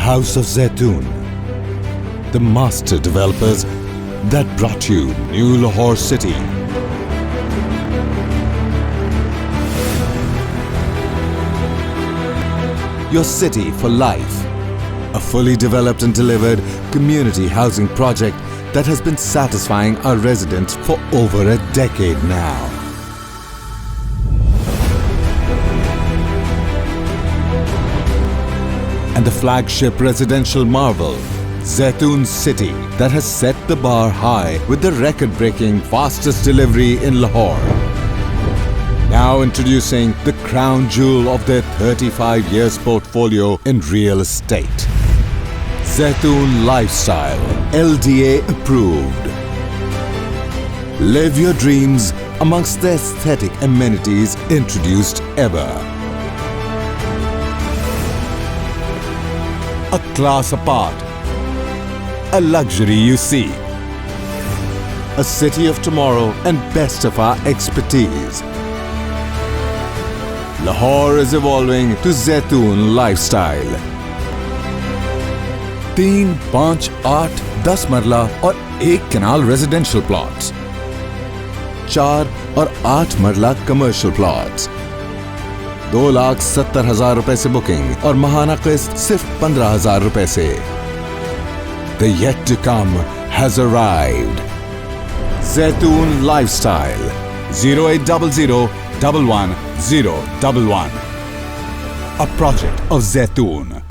House of Zaitoon, the master developers that brought you new Lahore City. Your city for life. A fully developed and delivered community housing project that has been satisfying our residents for over a decade now. And the flagship residential marvel, Zaitoon City, that has set the bar high with the record-breaking fastest delivery in Lahore. Now introducing the crown jewel of their 35 years portfolio in real estate. Zaitoon Lifestyle, LDA approved. Live your dreams amongst the aesthetic amenities introduced ever. A class apart, a luxury you see. A city of tomorrow and best of our expertise. Lahore is evolving to Zaitoon Lifestyle. 3, 5, 8, 10 मरला और 1 कनाल residential plots, 4 और 8 मरला commercial plots, 2,70,000 रुपए से booking और माहाना किस्त सिर्फ 15,000 रुपए से. The yet to come has arrived. Zaitoon Lifestyle, 0800 11 011. A project of Zaitoon.